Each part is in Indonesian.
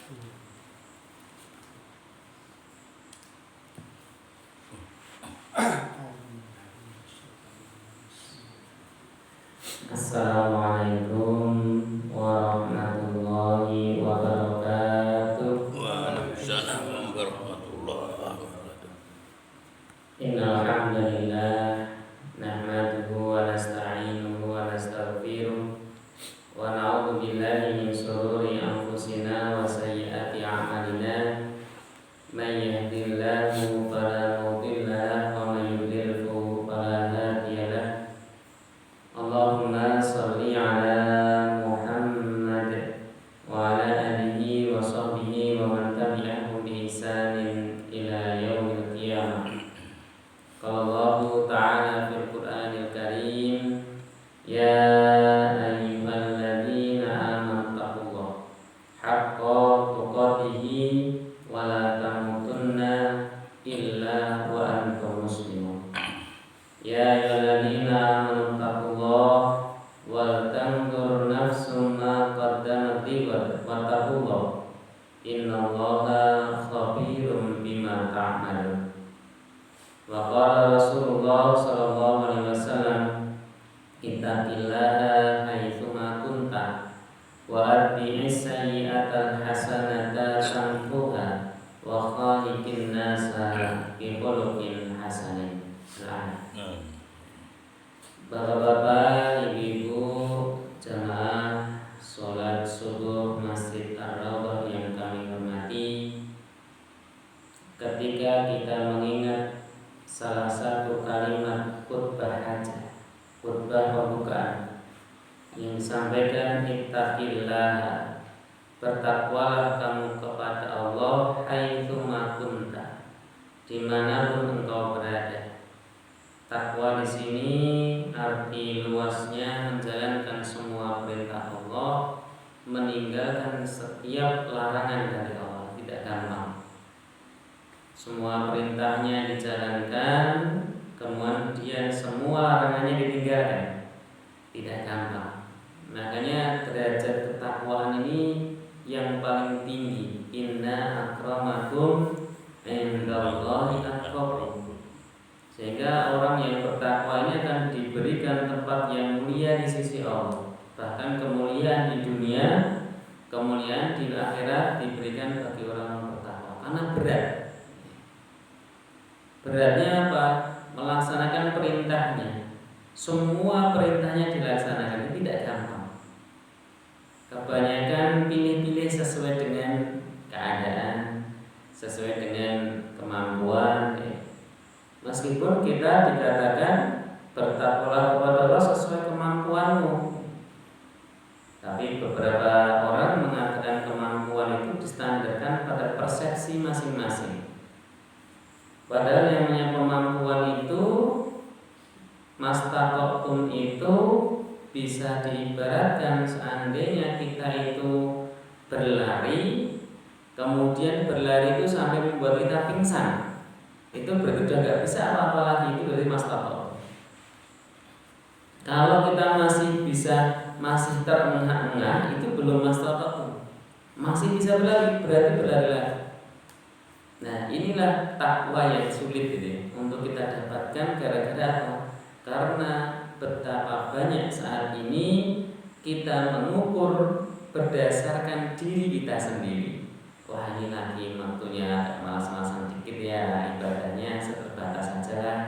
Assalamualaikum warahmatullahi wabarakatuh. Waalaikumsalam warahmatullahi wabarakatuh. Innal hamdalillah nahmaduhu wa nasta'inuhu wa nastaghfiruh wa na'udzu billahi min shururi anfusina wa sayyiati a'malina. May yahdihillahu fala mudilla lahu wa may yudlilhu fala hadiya lahu. Allahumma shalli ala Muhammad wa ala alihi wa sahbihi wa man tabi'ahum bi ihsanin ila yaumil qiyamah. Qala Allahu ta'ala fil Qur'anil Karim, ya ayyuhalladzina amanu taqullaha haqqa tuqatih wa la tamutunna illa wa antum muslimun. Ya ayyuhalladzina amanu taqullaha wal tanzur nafsum ma qaddamat lighad wattaqullaha innallaha khabirum bima ta'malun. Wa qala Rasulullah sallallahu alaihi wasallam, ittaqillaha haitsu ma kunta wa atbi'is sayyi'atal hasanata tamhuha wa khaliqin nasa bi khuluqin hasanin. Bapak-bapak, ibu-ibu, jamaah sholat subuh Masjid Ar-Rawdah yang kami hormati, ketika kita mengingat salah satu kalimat khutbah hajah, khutbah pembukaan yang sampaikan ittaqillah, bertakwalah kamu kepada Allah haitsu ma kunta, dimanapun engkau berada. Takwa di sini arti luasnya menjalankan semua perintah Allah, meninggalkan setiap larangan dari Allah. Tidak gampang. Semua perintahnya dijalankan, kemudian semua larangannya ditinggalkan. Tidak gampang. Makanya derajat ketakwaan ini yang paling tinggi. Inna akramakum indallahi atqakum. Sehingga orang yang bertakwa ini akan diberikan tempat yang mulia di sisi Allah. Bahkan kemuliaan di dunia, kemuliaan di akhirat diberikan bagi orang yang bertakwa. Karena berat. Beratnya apa? Melaksanakan perintahnya. Semua perintahnya dilaksanakan, itu tidak gampang. Kebanyakan pilih-pilih sesuai dengan keadaan, sesuai dengan kemampuan. Meskipun kita dikatakan bertakwalah kepada Allah sesuai kemampuanmu, tapi beberapa orang mengatakan kemampuan itu distandarkan pada persepsi masing-masing. Padahal yang namanya kemampuan itu, mastata'tum itu bisa diibaratkan seandainya kita itu berlari, kemudian berlari itu sampai membuat kita pingsan, itu berarti sudah nggak bisa apa-apa lagi, itu dari mastata'tum. Kalau kita masih terengah-engah, itu belum mastata'tum. Masih bisa berlari, berarti berlari lagi. Nah, inilah takwa yang sulit ini untuk kita dapatkan. Gara-gara apa? Karena betapa banyak saat ini kita mengukur berdasarkan diri kita sendiri. Wah, ini lagi waktunya malas-malasan dikit ya, ibadahnya terbatas saja lah.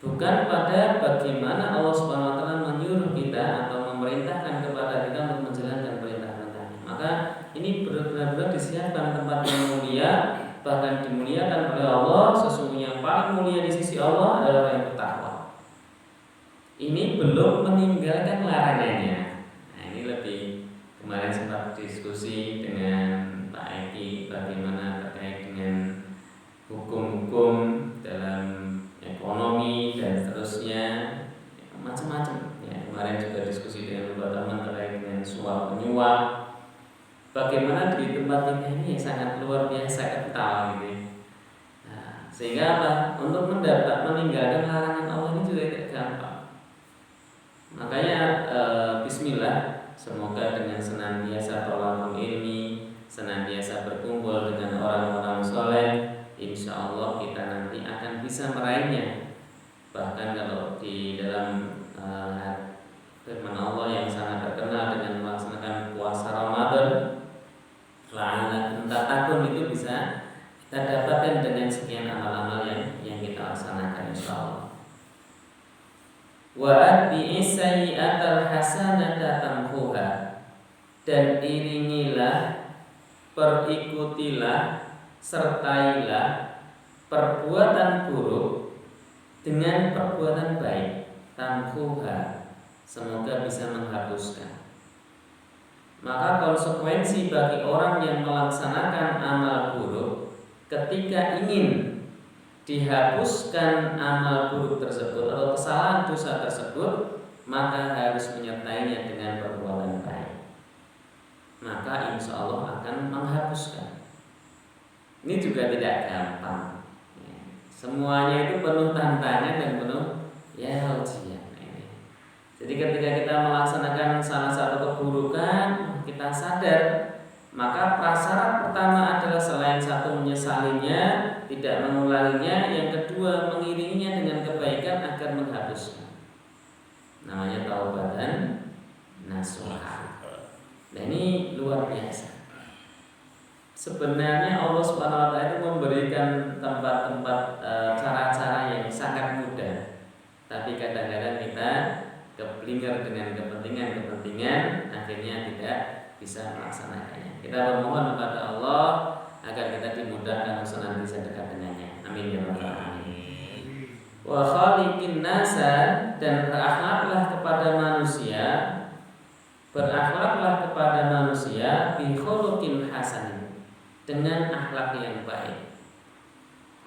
Bukan pada bagaimana Allah Subhanahu wa taala menyuruh kita atau memerintahkan kepada kita untuk menjalankan perintah-perintahnya. Maka ini benar-benar disiapkan tempat yang mulia, bahkan dimuliakan oleh Allah. Sesungguhnya yang paling mulia di sisi Allah adalah orang yang bertakwa. Ini belum meninggalkan larangannya. Nah, ini lebih, kemarin sempat diskusi dengan Pak Eki bagaimana terkait dengan hukum-hukum dalam ekonomi dan seterusnya, macam-macam. Ya, kemarin juga diskusi dengan beberapa teman terkait dengan suap menyuap. Bagaimana di tempat kita ini sangat luar biasa kental gitu. Nah, sehingga apa? Untuk meninggalkan larangan Allah ini juga tidak gampang. Makanya Bismillah, semoga dengan senantiasa thalabul ilmi, puasa Ramadan, la'allakum tattaqun, itu bisa kita dapatkan dengan sekian amal-amal yang kita laksanakan insyaallah. Wa atbi'is sayyi'atal hasanata tamhuha, dan iringilah, perikutilah, sertailah perbuatan buruk dengan perbuatan baik, tamhuha, semoga bisa menghapuskan. Maka konsekuensi bagi orang yang melaksanakan amal buruk, ketika ingin dihapuskan amal buruk tersebut atau kesalahan dosa tersebut, maka harus menyertainya dengan perbuatan baik. Maka insya Allah akan menghapuskan. Ini juga tidak gampang. Semuanya itu penuh tantangan dan penuh ujian. Jadi ketika kita melaksanakan salah satu keburukan, kita sadar, maka prasyarat pertama adalah selain satu menyesalinya, tidak mengulanginya, yang kedua mengiringinya dengan kebaikan agar menghapuskan. Namanya taubatan nasuha. Nah ini luar biasa. Sebenarnya Allah Subhanahu wa taala itu memberikan tempat-tempat cara-cara yang sangat mudah. Tapi kadang-kadang kita keblinger dengan kepentingan-kepentingan, akhirnya tidak bisa melaksanakannya. Kita bermohon kepada Allah agar kita dimudahkan untuk senantiasa dekat dengannya. Amin ya rabbal alamin. Wa khaliqin nasa, dan berakhlaklah kepada manusia, bi khuluqin hasan, dengan akhlak yang baik.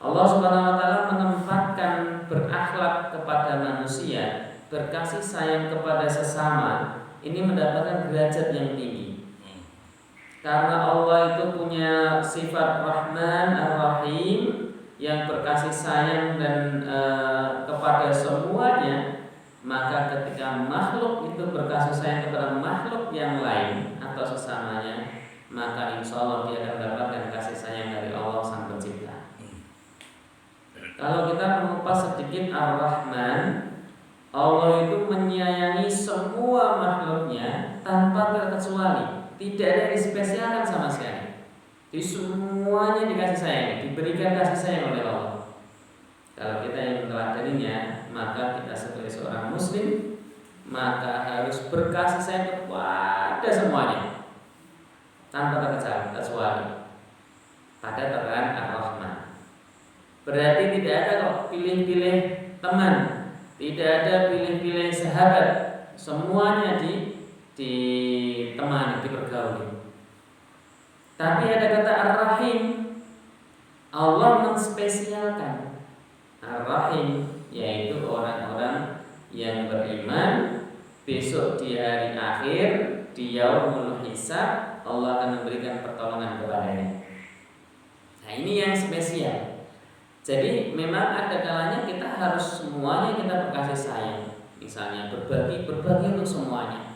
Allah Subhanahu wa taala menempatkan berakhlak kepada manusia, berkasih sayang kepada sesama, ini mendapatkan derajat yang tinggi. Karena Allah itu punya sifat Rahman Ar-Rahim, yang berkasih sayang dan kepada semuanya, maka ketika makhluk itu berkasih sayang kepada makhluk yang lain atau sesamanya, maka insya Allah dia akan mendapatkan kasih sayang dari Allah Sang Pencipta. Kalau kita mengupas sedikit Ar-Rahman, Allah itu menyayangi semua makhluknya tanpa terkecuali, tidak ada yang dispesialkan sama sekali. Jadi semuanya dikasih sayang, diberikan kasih sayang oleh Allah. Kalau kita yang meneladaninya, maka kita sebagai seorang muslim, maka harus berkasih sayang kepada semuanya tanpa terkecuali. Pada tataran Ar-Rahman, berarti tidak ada kok pilih-pilih teman, tidak ada pilih-pilih sahabat, semuanya ditemani, dipergauli. Tapi ada kata Ar-Rahim, Allah menspesialkan Ar-Rahim, yaitu orang-orang yang beriman besok di hari akhir, di yaumul hisab, Allah akan memberikan pertolongan kepadanya. Nah ini yang spesial. Jadi memang ada kalanya kita harus semuanya kita berkasih sayang, misalnya berbagi untuk semuanya.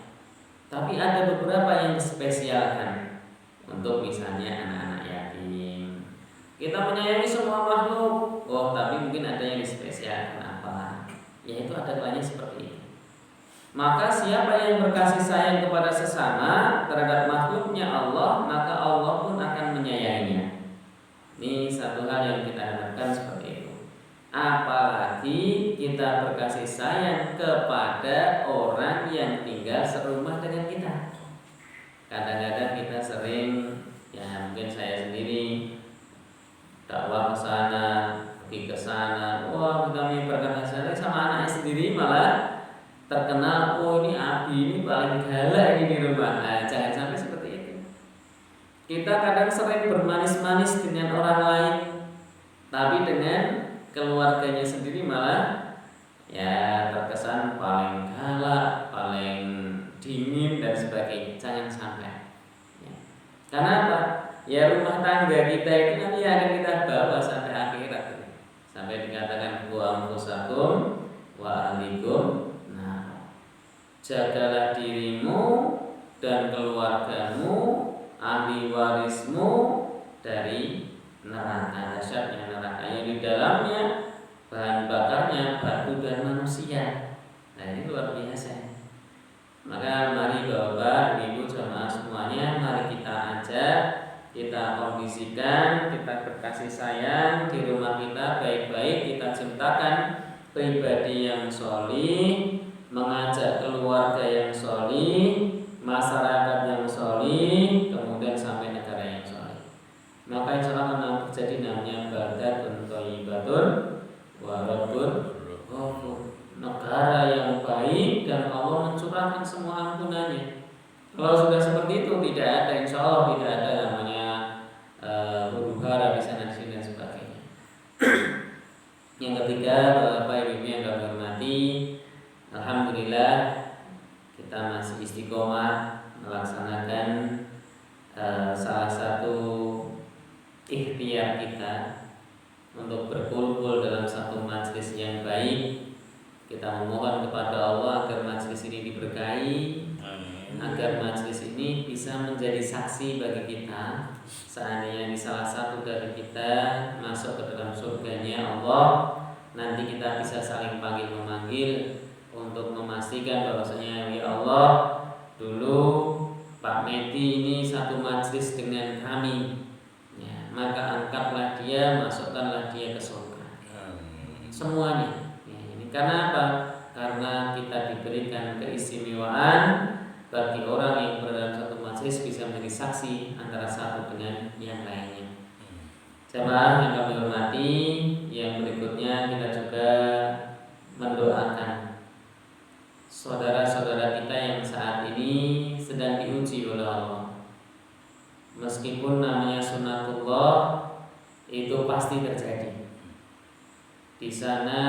Tapi ada beberapa yang dispesialkan untuk misalnya anak-anak yatim. Kita menyayangi semua makhluk, tapi mungkin ada yang dispesialkan apa? Yaitu ada kalanya seperti itu. Maka siapa yang berkasih sayang kepada sesama terhadap makhluknya Allah, maka Allah pun akan menyayanginya. Ini satu hal yang kita harapkan seperti itu. Apalagi kita berkasih sayang kepada orang yang tinggal serumah dengan kita. Kadang-kadang kita sering, ya mungkin saya sendiri dakwah ke sana, pergi ke sana, kami berkasih sayang sama anaknya sendiri, malah terkenal, ini Abi ini paling galak ini di rumah. Nah, jangan sampai seperti itu. Kita kadang sering bermanis-manis dengan orang lain, tapi dengan keluarganya sendiri malah ya terkesan paling galak, paling dingin dan sebagainya. Jangan sampai. Ya. Karena apa? Ya rumah tangga kita itu nanti akan kita bawa sampai akhirat. Sampai dikatakan wa anfusakum wa ahlikum. Nah, jagalah dirimu dan keluargamu, ahli warismu dari neraka, dahsyatnya neraka yang di dalamnya bahan bakarnya batu dan manusia. Nah ini luar biasa. Maka mari Bapak, Ibu, jamaah semuanya kita kondisikan, kita berkasih sayang di rumah kita baik-baik, kita ciptakan pribadi yang sholih, mengajak keluarga yang sholih, masyarakat yang sholih, kemudian sampai negara yang sholih. Maka insya Allah akan terjadi namanya baldatun thayyibatun wa rabbun ghafur, negara yang baik dan Allah mencurahkan semua ampunannya. Kalau sudah seperti itu tidak ada, insya Allah tidak ada namanya huru-hara di sana sini dan sebagainya. Yang ketiga, Bapak Ibu yang kami hormati, alhamdulillah kita masih istiqomah melaksanakan salah satu ikhtiar kita untuk berkumpul dalam satu majelis yang baik. Kita memohon kepada Allah agar majelis ini diberkahi, agar majelis ini bisa menjadi saksi bagi kita seandainya di salah satu dari kita masuk ke dalam surganya Allah, nanti kita bisa saling panggil memanggil untuk memastikan bahwasanya ya Allah, dulu Pak Medi ini satu majelis dengan kami ya, maka angkatlah dia, masukkanlah dia ke surga semuanya ya, ini karena apa? Karena kita diberikan keistimewaan bagi orang yang berada dalam satu majelis bisa menjadi saksi antara satu dengan yang lainnya. Jemaah yang kami hormati, yang berikutnya kita juga mendoakan saudara-saudara kita yang saat ini sedang diuji oleh Allah. Meskipun namanya sunatullah itu pasti terjadi. Di sana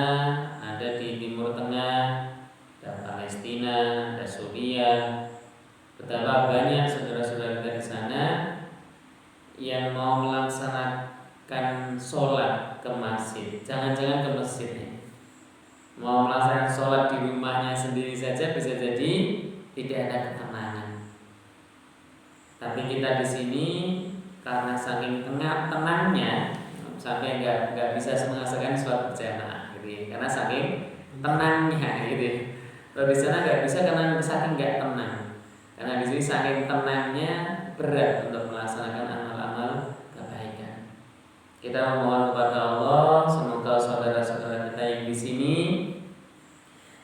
ada di Timur Tengah, ada Palestina, ada Suriah. Betapa banyak saudara-saudara kita di sana yang mau melaksanakan sholat ke masjid. Jangan-jangan ke masjid ya. Mau melaksanakan sholat di rumahnya sendiri saja bisa jadi tidak ada ketenangan. Tapi kita di sini karena saking tenangnya sampai nggak bisa menghasilkan sholat berjamaah, gitu ya. Karena saking tenangnya, gitu ya. Kalau di sana nggak bisa karena saking nggak tenang. Karena di sini saking tenangnya berat untuk melaksanakan amal-amal kebaikan. Kita memohon kepada Allah semoga saudara-saudara kita yang di sini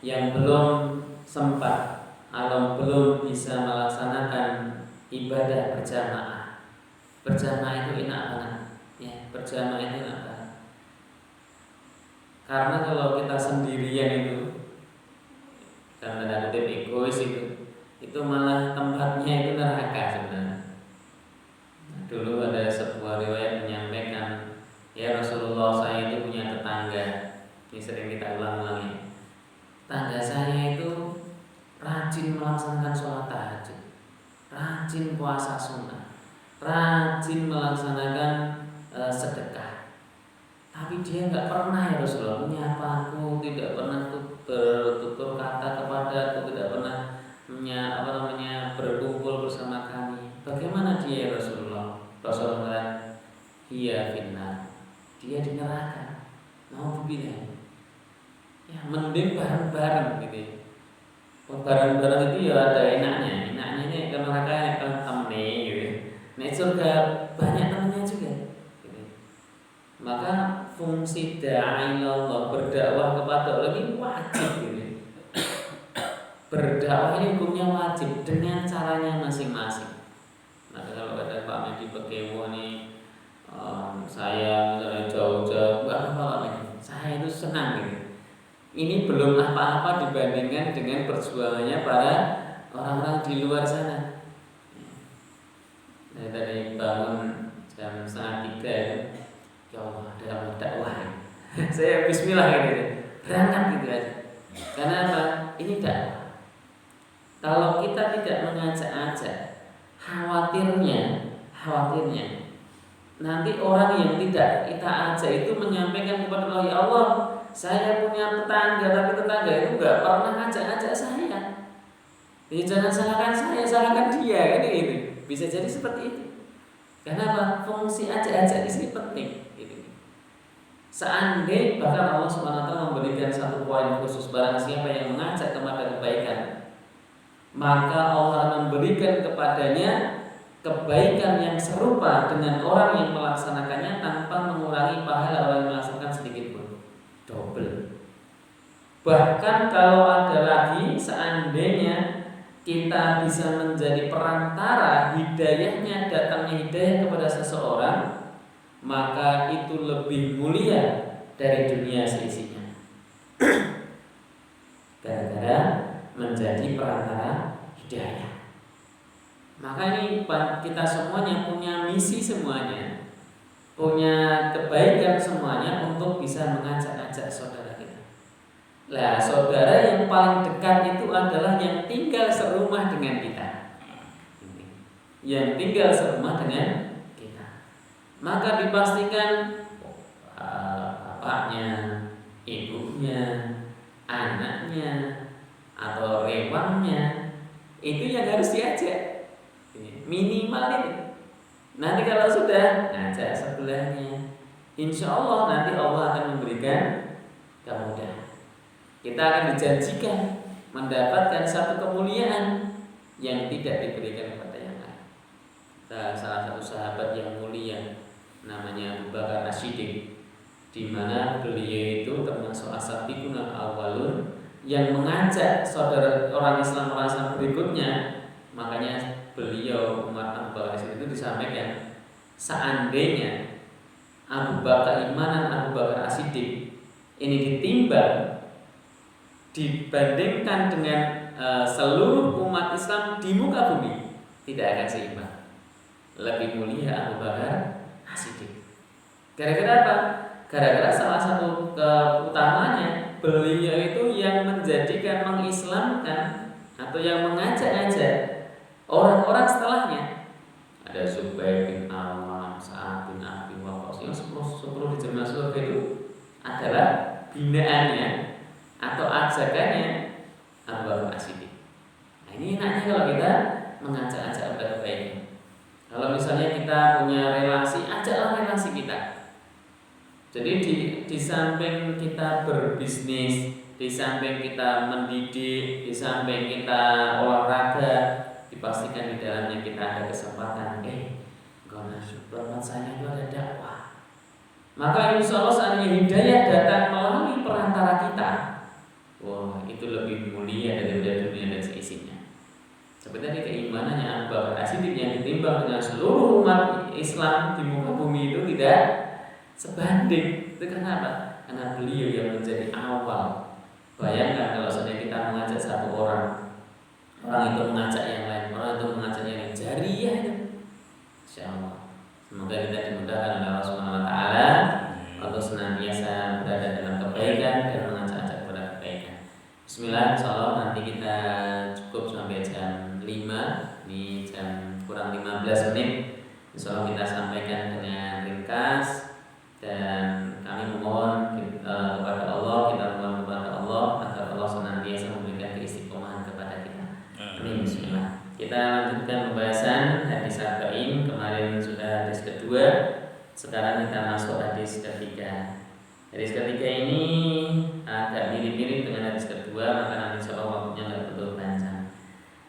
yang belum sempat atau belum bisa melaksanakan ibadah berjamaah. Berjamaah itu enak banget, ya. Berjamaah itu enak banget. Karena kalau kita sendirian itu, karena ada kutip egois itu malah tempatnya itu neraka sebenarnya. Dulu ada sebuah riwayat menyampaikan, ya Rasulullah, saya itu punya tetangga. Ini sering kita ulang-ulangi. Tetangga saya itu rajin melaksanakan sholat tahajud, rajin puasa sunnah, rajin melaksanakan sedekah. Tapi dia nggak pernah ya Rasulullah menyapa aku, tidak pernah bertutur kata kepada aku, tidak pernah berkumpul bersama kami. Bagaimana dia ya Rasulullah? Rasulullah dia finnar, dia di neraka. Mau bilang ya mending bareng-bareng gitu ya. Bareng-bareng itu ya ada enaknya. Enaknya ini ke neraka yang akan temen gitu. Nek surga banyak temennya juga gitu. Maka fungsi da'i Allah, berdakwah kepada Allah ini wajib gitu. Berdakwah ini hukumnya wajib dengan caranya masing-masing. Nah kalau kata Pak Medi Pekewo nih, saya misalnya jauh-jauh, enggak apa-apa, saya itu senang gitu. Ini belum apa-apa dibandingkan dengan perjuangannya para orang-orang di luar sana. Saya tadi bangun jam 2:30 ya Allah dalam dakwah. Saya bismillah gitu, berangkat gitu aja. Karena apa? Ini dakwah. Kalau kita tidak mengajak-ajak, khawatirnya nanti orang yang tidak kita ajak itu menyampaikan kepada Allah, ya Allah, saya punya tetangga tapi tetangga itu nggak pernah ngajak-ngajak saya. Jadi jangan salahkan saya, salahkan dia, kan gitu. Bisa jadi seperti itu. Karena apa? Fungsi ajak-ajak di sini penting. Gitu. Seandainya bahkan Allah SWT memberikan satu poin khusus, barang siapa yang mengajak kepada kebaikan, maka Allah memberikan kepadanya kebaikan yang serupa dengan orang yang melaksanakannya tanpa mengurangi pahala orang yang melaksanakan sedikit pun, double. Bahkan kalau ada lagi, seandainya kita bisa menjadi perantara hidayahnya, datangnya hidayah kepada seseorang, maka itu lebih mulia dari dunia seisinya. Gara-gara menjadi perantara hidayah. Maka ini kita semuanya punya misi semuanya, punya kebaikan semuanya untuk bisa mengajak-ajak saudara kita. Lah, saudara yang paling dekat itu adalah yang tinggal serumah dengan kita. Yang tinggal serumah dengan kita. Maka dipastikan bapaknya, ibunya, anaknya, atau rewangnya itu yang harus diajak. Minimal ini. Nanti kalau sudah ngajak sebelahnya, insya Allah nanti Allah akan memberikan kemudahan. Kita akan dijanjikan mendapatkan satu kemuliaan yang tidak diberikan kepada yang lain. Salah satu sahabat yang mulia namanya Abu Bakar As-Siddiq, di mana beliau itu termasuk as-sabiqun al-awwalun yang mengajak saudara orang Islam berikutnya. Makanya beliau Umar Abu Bakar itu disampaikan, seandainya Abu Bakar imanan Abu Bakar As-Siddiq ini ditimbang dibandingkan dengan seluruh umat Islam di muka bumi, tidak akan seimbang. Lebih mulia Abu Bakar As-Siddiq. Gara-gara apa? Gara-gara salah satu keutamanya, beliau itu yang menjadikan, mengislamkan atau yang mengajak-ajak orang-orang setelahnya. Ada Zubair bin Awam, Sa'ad bin Abi Waqqas, yang 10 di jemaah surga itu adalah binaannya atau ajakannya Abu Bakar As-Siddiq. Nah, ini enaknya kalau kita mengajak-ajak kepada kebaikan. Kalau misalnya kita punya relasi, ajaklah relasi kita. Jadi di samping kita berbisnis, di samping kita mendidik, di samping kita olahraga, dipastikan di dalamnya kita ada kesempatan. Bapak saya itu ada dakwah. Maka insya Allah seandainya hidayah datang melalui perantara kita, wah, itu lebih mulia daripada dunia dan seisinya. Seperti tadi keimanannya Abu Bakar As-Siddiq yang ditimbang dengan seluruh umat Islam di muka bumi itu tidak sebanding. Itu kenapa? Karena beliau yang menjadi awal. Bayangkan kalau seandainya kita mengajak satu orang itu mengajak yang lain, orang itu mengajak yang lain, jariyah itu. Insyaallah. Semoga kita dimudahkan oleh Allah Subhanahu wa taala untuk senantiasa berada dalam kebaikan dan mengajak-ajak kepada kebaikan. Bismillah, insyaallah nanti kita cukup sampai jam 5, ini jam kurang 15 menit. Insyaallah kita sampaikan dengan ringkas dan kami memohon kepada Allah, kita mohon kepada Allah agar Allah senantiasa memberikan keistiqomahan kepada kita. Amin. Bismillah. Kita lanjutkan pembahasan hadis arba'in. Kemarin sudah hadis kedua, sekarang kita masuk hadis ketiga. Hadis ketiga ini agak mirip-mirip dengan hadis kedua, maka nanti insyaallah waktunya nggak begitu panjang.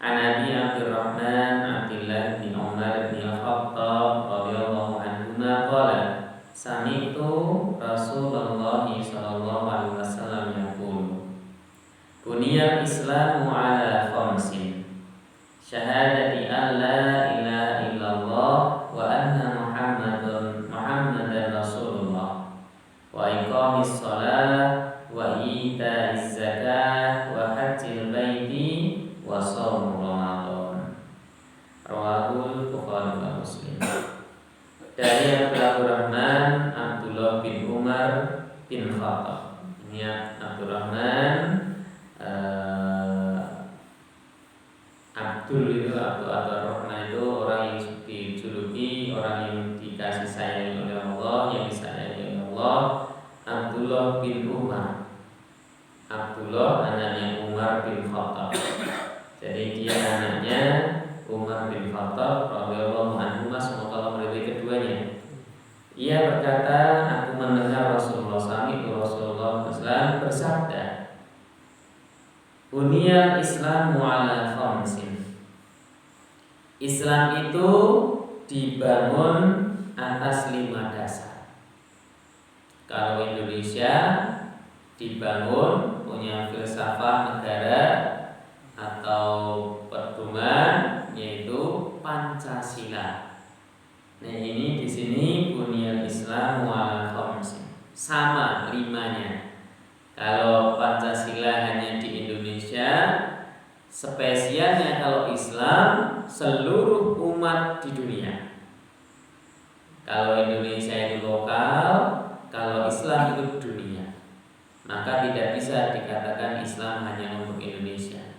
An Abi Abdurrahman Abdillah bin Umar bin Al-Khattab radhiyallahu anhu qala sami'tu Rasulullah sallallahu alaihi wasallam yaqul buniyal Islamu ala khamsin syahadati an la ilaha illallah wa anna Muhammadan Rasulullah wa iqamis shalah wa ita'iz zakah wa hajjil baiti wa shaum Ramadan. Rawahul Bukhari wa Muslim. Dari Abdurrahman Abdullah bin Umar bin Khattab. Ini Abdurrahman Abdul itu Abdurrahman itu orang yang dijuluki, orang yang dikasih sayang oleh Allah, yang disayangi oleh Allah. Abdullah bin Umar, Abdullah anaknya Umar bin Khattab. Jadi dia anaknya Umar bin Khattab radhiyallahu anhu, semoga Allah meridhai keduanya. Ia berkata, aku mendengar Rasulullah SAW bersabda, buniyal Islamu ala khamsin. Islam itu itu dibangun atas 5 dasar. Kalau Indonesia dibangun punya filsafat negara atau pedoman yaitu Pancasila. Nah, ini di sini Bunyal Islam ala khamsin. Sama 5-nya. Kalau Pancasila hanya di Indonesia, spesialnya kalau Islam seluruh umat di dunia. Kalau Indonesia itu lokal, kalau Islam itu dunia. Maka tidak bisa dikatakan Islam hanya untuk Indonesia,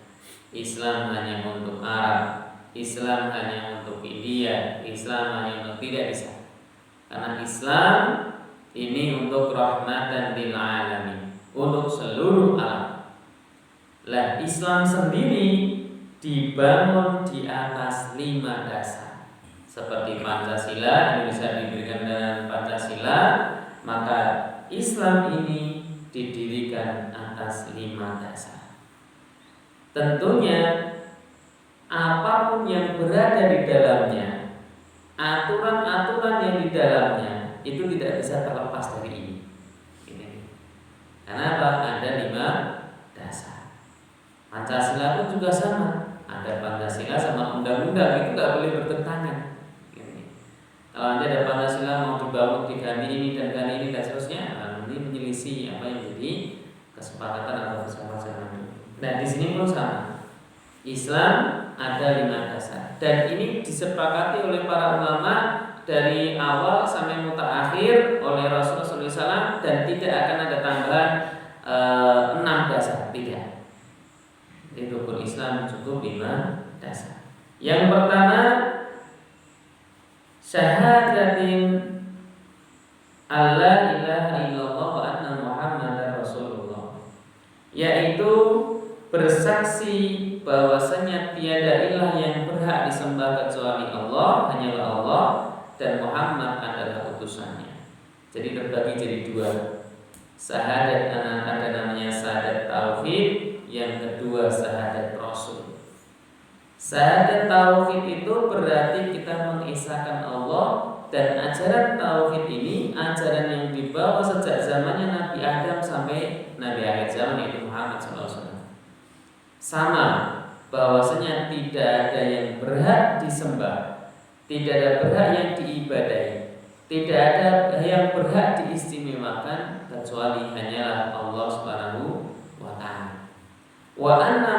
Islam hanya untuk Arab, Islam hanya untuk India, Islam hanya untuk, tidak bisa. Karena Islam ini untuk rahmatan lil alamin, untuk seluruh alam. Lah, Islam sendiri dibangun di atas 5 dasar. Seperti Pancasila, Indonesia didirikan dengan Pancasila, maka Islam ini didirikan atas 5 dasar. Tentunya apapun yang berada di dalamnya, aturan-aturan yang di dalamnya itu tidak bisa terlepas dari ini. Karena apa? Ada 5 dasar. Pancasila pun juga sama. Ada Pancasila sama undang-undang, itu nggak boleh bertentangan. Kalau ada Pancasila mau dibangun diganti ini dan ganti ini dan seterusnya, nanti menyelisih apa yang jadi kesepakatan atau bersama-sama. Nah, di sini pun sama. Islam ada 5 dasar dan ini disepakati oleh para ulama dari awal sampai mutaakhir oleh Rasulullah SAW, dan tidak akan ada tambahan 6 dasar, tidak. Jadi rukun Islam cukup 5 dasar. Yang pertama, syahadatin alla ilaha illallah wa anna muhammadar rasulullah, yaitu bersaksi bahwasanya tiada ilah yang berhak disembah kecuali Allah, hanyalah Allah, dan Muhammad adalah utusannya. Jadi terbagi jadi 2. Syahadat ada namanya syahadat tauhid, yang kedua syahadat rasul. Syahadat tauhid itu berarti kita mengisahkan Allah, dan ajaran tauhid ini ajaran yang dibawa sejak zamannya Nabi Adam sampai Nabi akhir zaman, yaitu Muhammad SAW. Sama, bahwasanya tidak ada yang berhak disembah, tidak ada berhak yang diibadahi, tidak ada yang berhak diistimewakan kecuali hanyalah Allah Subhanahu wa ta'ala. Wa anna